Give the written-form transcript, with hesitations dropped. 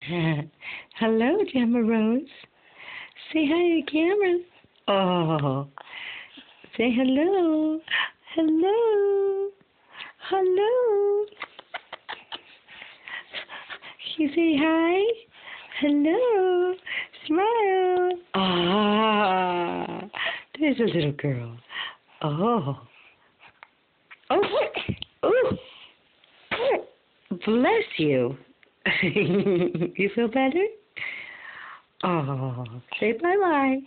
Hello, Gemma Rose. Say hi to camera. Oh, say hello. Hello. Hello. You say hi. Hello. Smile. Ah, there's a little girl. Oh. Oh. Oh. Bless you. You feel better? Oh, say bye-bye.